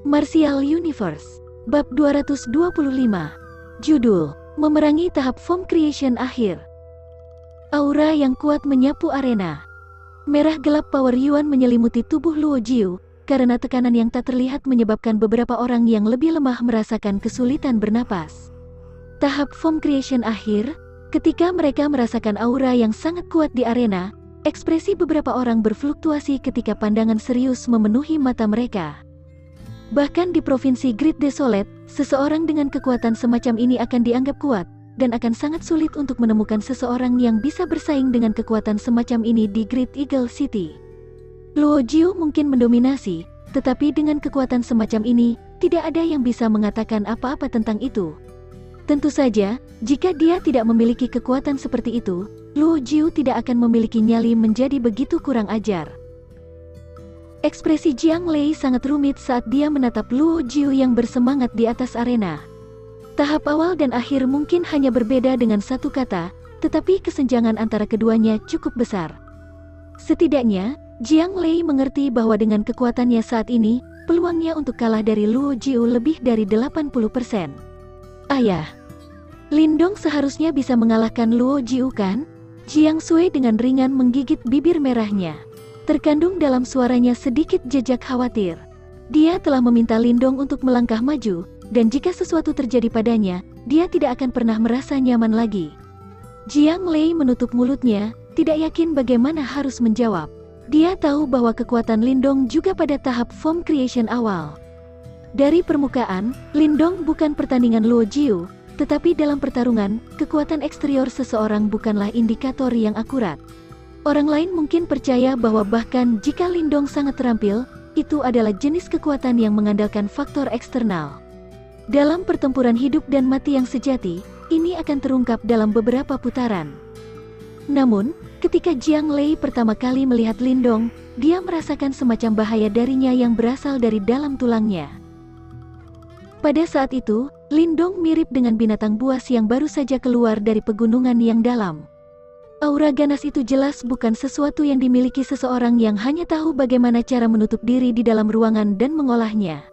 Martial Universe. Bab 225. Judul: Memerangi Tahap Form Creation Akhir. Aura yang kuat menyapu arena. Merah gelap power Yuan menyelimuti tubuh Luo Jiu, karena tekanan yang tak terlihat menyebabkan beberapa orang yang lebih lemah merasakan kesulitan bernapas. Tahap Form Creation Akhir. Ketika mereka merasakan aura yang sangat kuat di arena, ekspresi beberapa orang berfluktuasi ketika pandangan serius memenuhi mata mereka. Bahkan di Provinsi Great Desolate, seseorang dengan kekuatan semacam ini akan dianggap kuat, dan akan sangat sulit untuk menemukan seseorang yang bisa bersaing dengan kekuatan semacam ini di Great Eagle City. Luo Jiu mungkin mendominasi, tetapi dengan kekuatan semacam ini, tidak ada yang bisa mengatakan apa-apa tentang itu. Tentu saja, jika dia tidak memiliki kekuatan seperti itu, Luo Jiu tidak akan memiliki nyali menjadi begitu kurang ajar. Ekspresi Jiang Lei sangat rumit saat dia menatap Luo Jiu yang bersemangat di atas arena. Tahap awal dan akhir mungkin hanya berbeda dengan satu kata, tetapi kesenjangan antara keduanya cukup besar. Setidaknya, Jiang Lei mengerti bahwa dengan kekuatannya saat ini, peluangnya untuk kalah dari Luo Jiu lebih dari 80%. Ayah, Lindong seharusnya bisa mengalahkan Luo Jiu kan? Jiang Sui dengan ringan menggigit bibir merahnya. Terkandung dalam suaranya sedikit jejak khawatir. Dia telah meminta Lindong untuk melangkah maju, dan jika sesuatu terjadi padanya, dia tidak akan pernah merasa nyaman lagi. Jiang Lei menutup mulutnya, tidak yakin bagaimana harus menjawab. Dia tahu bahwa kekuatan Lindong juga pada tahap Form Creation awal. Dari permukaan, Lindong bukan pertandingan Luo Jiu, tetapi dalam pertarungan, kekuatan eksterior seseorang bukanlah indikator yang akurat. Orang lain mungkin percaya bahwa bahkan jika Lindong sangat terampil, itu adalah jenis kekuatan yang mengandalkan faktor eksternal. Dalam pertempuran hidup dan mati yang sejati, ini akan terungkap dalam beberapa putaran. Namun, ketika Jiang Lei pertama kali melihat Lindong, dia merasakan semacam bahaya darinya yang berasal dari dalam tulangnya. Pada saat itu, Lindong mirip dengan binatang buas yang baru saja keluar dari pegunungan yang dalam. Aura ganas itu jelas bukan sesuatu yang dimiliki seseorang yang hanya tahu bagaimana cara menutup diri di dalam ruangan dan mengolahnya.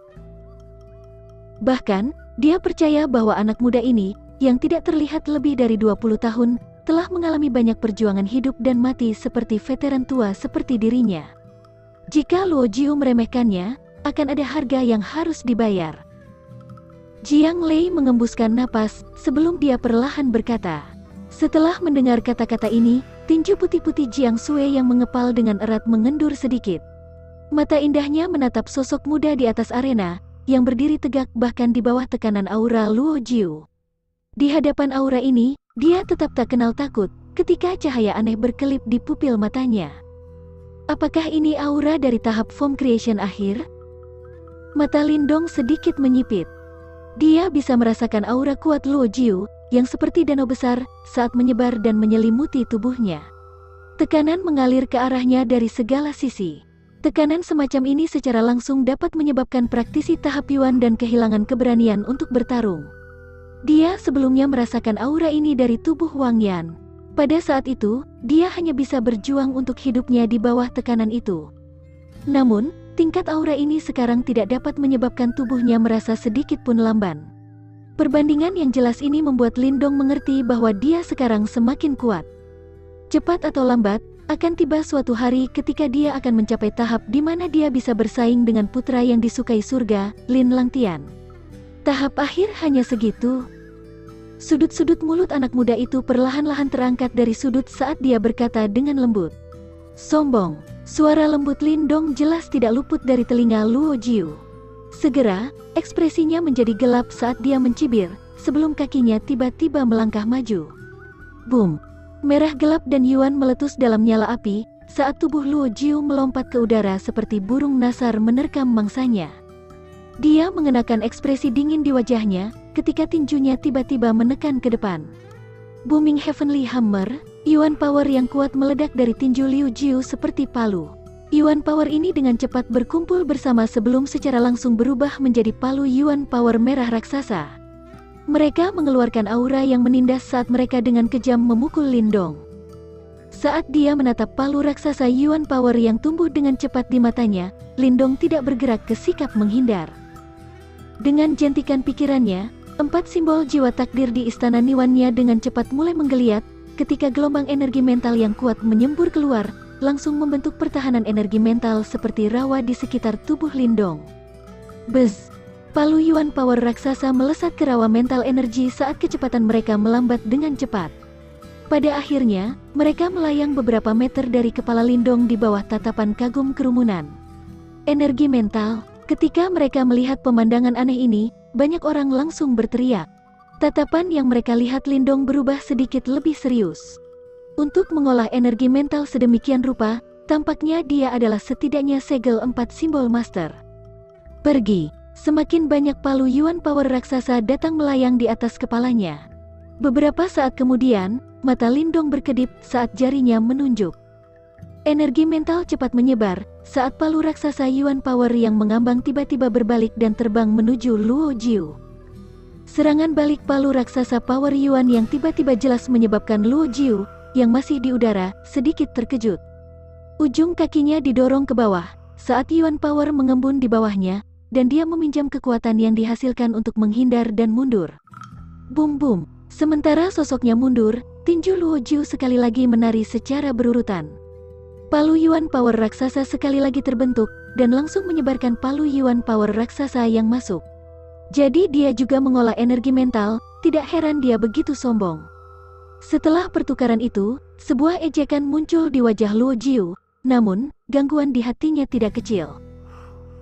Bahkan, dia percaya bahwa anak muda ini, yang tidak terlihat lebih dari 20 tahun, telah mengalami banyak perjuangan hidup dan mati seperti veteran tua seperti dirinya. Jika Luo Jiu meremehkannya, akan ada harga yang harus dibayar. Jiang Lei mengembuskan napas sebelum dia perlahan berkata. Setelah mendengar kata-kata ini, tinju putih-putih Jiang Sui yang mengepal dengan erat mengendur sedikit. Mata indahnya menatap sosok muda di atas arena, yang berdiri tegak bahkan di bawah tekanan aura Luo Jiu. Di hadapan aura ini, dia tetap tak kenal takut, ketika cahaya aneh berkelip di pupil matanya. Apakah ini aura dari tahap Form Creation akhir? Mata Lindong sedikit menyipit. Dia bisa merasakan aura kuat Luo Jiu, yang seperti danau besar, saat menyebar dan menyelimuti tubuhnya. Tekanan mengalir ke arahnya dari segala sisi. Tekanan semacam ini secara langsung dapat menyebabkan praktisi tahap Yuan dan kehilangan keberanian untuk bertarung. Dia sebelumnya merasakan aura ini dari tubuh Wang Yan. Pada saat itu, dia hanya bisa berjuang untuk hidupnya di bawah tekanan itu. Namun, tingkat aura ini sekarang tidak dapat menyebabkan tubuhnya merasa sedikit pun lamban. Perbandingan yang jelas ini membuat Lindong mengerti bahwa dia sekarang semakin kuat. Cepat atau lambat, akan tiba suatu hari ketika dia akan mencapai tahap di mana dia bisa bersaing dengan putra yang disukai surga, Lin Langtian. Tahap akhir hanya segitu. Sudut-sudut mulut anak muda itu perlahan-lahan terangkat dari sudut saat dia berkata dengan lembut. Sombong. Suara lembut Lindong jelas tidak luput dari telinga Luo Jiu. Segera, ekspresinya menjadi gelap saat dia mencibir, sebelum kakinya tiba-tiba melangkah maju. Boom! Merah gelap dan Yuan meletus dalam nyala api, saat tubuh Luo Jiu melompat ke udara seperti burung nasar menerkam mangsanya. Dia mengenakan ekspresi dingin di wajahnya, ketika tinjunya tiba-tiba menekan ke depan. Booming Heavenly Hammer, Yuan Power yang kuat meledak dari tinju Liu Jiu seperti palu. Yuan Power ini dengan cepat berkumpul bersama sebelum secara langsung berubah menjadi palu Yuan Power merah raksasa. Mereka mengeluarkan aura yang menindas saat mereka dengan kejam memukul Lindong. Saat dia menatap palu raksasa Yuan Power yang tumbuh dengan cepat di matanya, Lindong tidak bergerak ke sikap menghindar. Dengan jentikan pikirannya, 4 simbol jiwa takdir di istana Niwannya dengan cepat mulai menggeliat, ketika gelombang energi mental yang kuat menyembur keluar, langsung membentuk pertahanan energi mental seperti rawa di sekitar tubuh Lindong. Buzz! Palu Yuan Power raksasa melesat ke rawa mental energi saat kecepatan mereka melambat dengan cepat. Pada akhirnya, mereka melayang beberapa meter dari kepala Lindong di bawah tatapan kagum kerumunan. Energi mental, ketika mereka melihat pemandangan aneh ini, banyak orang langsung berteriak. Tatapan yang mereka lihat Lindong berubah sedikit lebih serius. Untuk mengolah energi mental sedemikian rupa, tampaknya dia adalah setidaknya segel 4 simbol master. Pergi! Semakin banyak palu Yuan Power raksasa datang melayang di atas kepalanya. Beberapa saat kemudian, mata Lindong berkedip saat jarinya menunjuk. Energi mental cepat menyebar, saat palu raksasa Yuan Power yang mengambang tiba-tiba berbalik dan terbang menuju Luo Jiu. Serangan balik palu raksasa Power Yuan yang tiba-tiba jelas menyebabkan Luo Jiu, yang masih di udara, sedikit terkejut. Ujung kakinya didorong ke bawah, saat Yuan Power mengembun di bawahnya, dan dia meminjam kekuatan yang dihasilkan untuk menghindar dan mundur. Bum-bum! Sementara sosoknya mundur, tinju Luo Jiu sekali lagi menari secara berurutan. Palu Yuan Power raksasa sekali lagi terbentuk, dan langsung menyebarkan palu Yuan Power raksasa yang masuk. Jadi dia juga mengolah energi mental, tidak heran dia begitu sombong. Setelah pertukaran itu, sebuah ejekan muncul di wajah Luo Jiu, namun, gangguan di hatinya tidak kecil.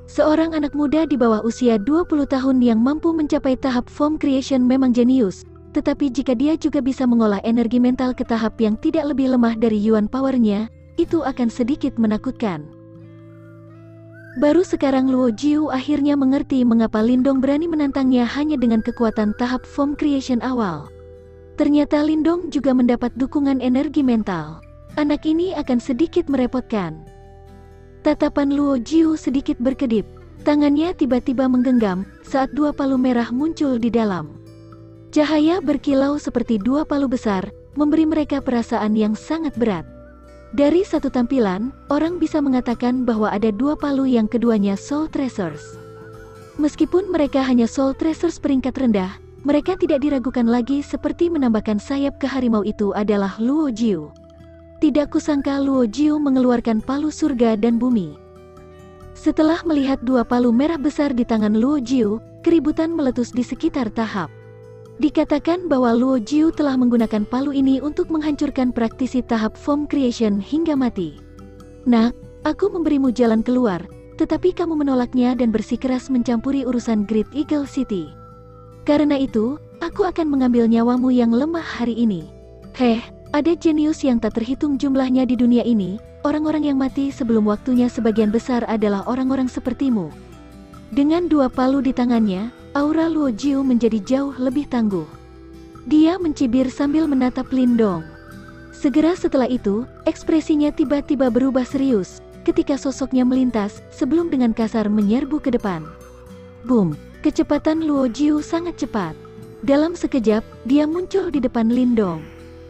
Seorang anak muda di bawah usia 20 tahun yang mampu mencapai tahap form creation memang jenius, tetapi jika dia juga bisa mengolah energi mental ke tahap yang tidak lebih lemah dari Yuan Power-nya, itu akan sedikit menakutkan. Baru sekarang Luo Jiu akhirnya mengerti mengapa Lindong berani menantangnya hanya dengan kekuatan tahap form creation awal. Ternyata Lindong juga mendapat dukungan energi mental. Anak ini akan sedikit merepotkan. Tatapan Luo Jiu sedikit berkedip. Tangannya tiba-tiba menggenggam saat 2 palu merah muncul di dalam. Cahaya berkilau seperti 2 palu besar, memberi mereka perasaan yang sangat berat. Dari satu tampilan, orang bisa mengatakan bahwa ada 2 palu yang keduanya Soul Treasures. Meskipun mereka hanya Soul Treasures peringkat rendah, mereka tidak diragukan lagi seperti menambahkan sayap ke harimau itu adalah Luo Jiu. Tidak kusangka Luo Jiu mengeluarkan palu surga dan bumi. Setelah melihat 2 palu merah besar di tangan Luo Jiu, keributan meletus di sekitar tahap. Dikatakan bahwa Luo Jiu telah menggunakan palu ini untuk menghancurkan praktisi tahap form creation hingga mati. Nak, aku memberimu jalan keluar, tetapi kamu menolaknya dan bersikeras mencampuri urusan Great Eagle City. Karena itu, aku akan mengambil nyawamu yang lemah hari ini. Ada jenius yang tak terhitung jumlahnya di dunia ini, orang-orang yang mati sebelum waktunya sebagian besar adalah orang-orang sepertimu. Dengan 2 palu di tangannya, aura Luo Jiu menjadi jauh lebih tangguh. Dia mencibir sambil menatap Lindong. Segera setelah itu, ekspresinya tiba-tiba berubah serius, ketika sosoknya melintas, sebelum dengan kasar menyerbu ke depan. Boom! Kecepatan Luo Jiu sangat cepat. Dalam sekejap, dia muncul di depan Lindong.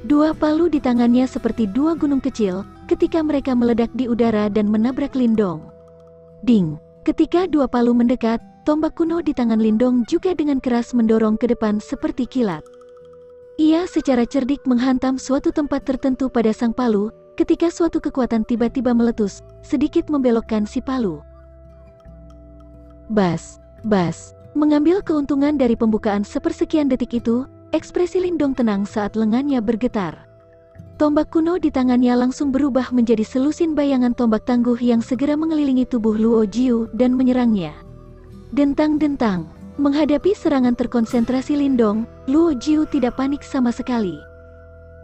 2 palu di tangannya seperti 2 gunung kecil, ketika mereka meledak di udara dan menabrak Lindong. Ding! Ketika 2 palu mendekat, tombak kuno di tangan Lindong juga dengan keras mendorong ke depan seperti kilat. Ia secara cerdik menghantam suatu tempat tertentu pada sang palu, ketika suatu kekuatan tiba-tiba meletus, sedikit membelokkan si palu. Bas! Mengambil keuntungan dari pembukaan sepersekian detik itu, ekspresi Lindong tenang saat lengannya bergetar. Tombak kuno di tangannya langsung berubah menjadi selusin bayangan tombak tangguh yang segera mengelilingi tubuh Luo Jiu dan menyerangnya. Dentang-dentang, menghadapi serangan terkonsentrasi Lindong, Luo Jiu tidak panik sama sekali.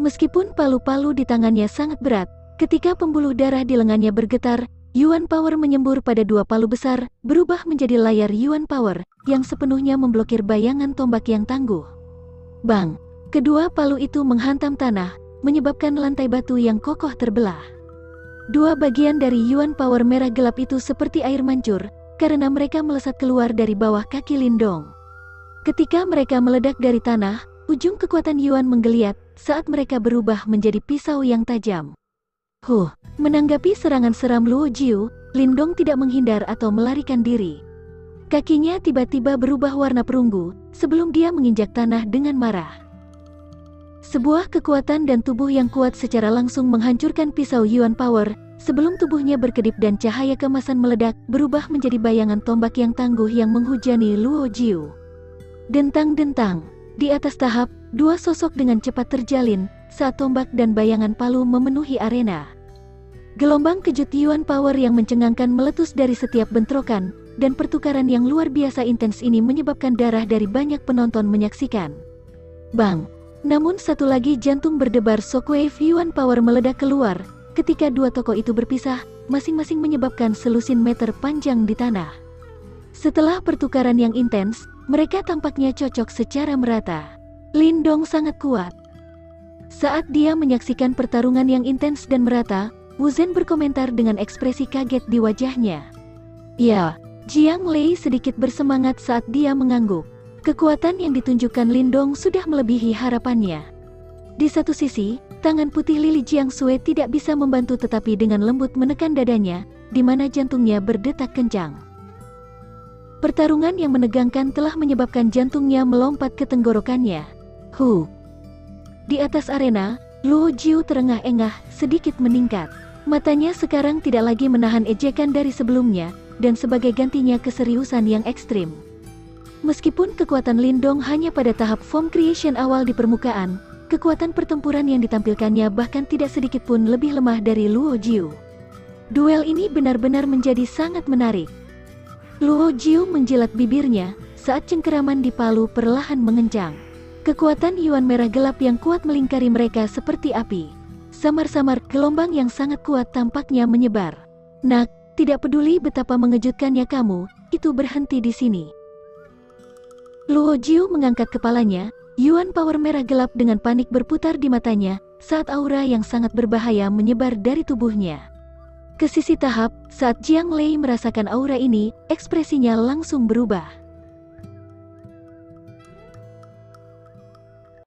Meskipun palu-palu di tangannya sangat berat, ketika pembuluh darah di lengannya bergetar, Yuan Power menyembur pada 2 palu besar, berubah menjadi layar Yuan Power, yang sepenuhnya memblokir bayangan tombak yang tangguh. Bang! Kedua palu itu menghantam tanah, menyebabkan lantai batu yang kokoh terbelah. 2 bagian dari Yuan Power merah gelap itu seperti air mancur, karena mereka melesat keluar dari bawah kaki Lindong. Ketika mereka meledak dari tanah, ujung kekuatan Yuan menggeliat, saat mereka berubah menjadi pisau yang tajam. Menanggapi serangan seram Luo Jiu, Lindong tidak menghindar atau melarikan diri. Kakinya tiba-tiba berubah warna perunggu, sebelum dia menginjak tanah dengan marah. Sebuah kekuatan dan tubuh yang kuat secara langsung menghancurkan pisau Yuan Power, sebelum tubuhnya berkedip dan cahaya kemasan meledak, berubah menjadi bayangan tombak yang tangguh yang menghujani Luo Jiu. Dentang-dentang, di atas tahap, dua sosok dengan cepat terjalin, saat tombak dan bayangan palu memenuhi arena. Gelombang kejut Yuan Power yang mencengangkan meletus dari setiap bentrokan, dan pertukaran yang luar biasa intens ini menyebabkan darah dari banyak penonton menyaksikan. Bang! Namun satu lagi jantung berdebar shockwave Yuan Power meledak keluar, ketika dua tokoh itu berpisah, masing-masing menyebabkan selusin meter panjang di tanah. Setelah pertukaran yang intens, mereka tampaknya cocok secara merata. Lin Dong sangat kuat. Saat dia menyaksikan pertarungan yang intens dan merata, Wu Zhen berkomentar dengan ekspresi kaget di wajahnya. Ya, Jiang Lei sedikit bersemangat saat dia mengangguk. Kekuatan yang ditunjukkan Lin Dong sudah melebihi harapannya. Di satu sisi, tangan putih Lili Jiang Sui tidak bisa membantu tetapi dengan lembut menekan dadanya, di mana jantungnya berdetak kencang. Pertarungan yang menegangkan telah menyebabkan jantungnya melompat ke tenggorokannya. Di atas arena, Luo Jiu terengah-engah, sedikit meningkat. Matanya sekarang tidak lagi menahan ejekan dari sebelumnya, dan sebagai gantinya keseriusan yang ekstrim. Meskipun kekuatan Lin Dong hanya pada tahap form creation awal di permukaan, kekuatan pertempuran yang ditampilkannya bahkan tidak sedikit pun lebih lemah dari Luo Jiu. Duel ini benar-benar menjadi sangat menarik. Luo Jiu menjilat bibirnya, saat cengkeraman di palu perlahan mengencang. Kekuatan Yuan merah gelap yang kuat melingkari mereka seperti api. Samar-samar, gelombang yang sangat kuat tampaknya menyebar. Nak, tidak peduli betapa mengejutkannya kamu, itu berhenti di sini. Luo Jiu mengangkat kepalanya, Yuan Power merah gelap dengan panik berputar di matanya, saat aura yang sangat berbahaya menyebar dari tubuhnya. Ke sisi tahap, saat Jiang Lei merasakan aura ini, ekspresinya langsung berubah.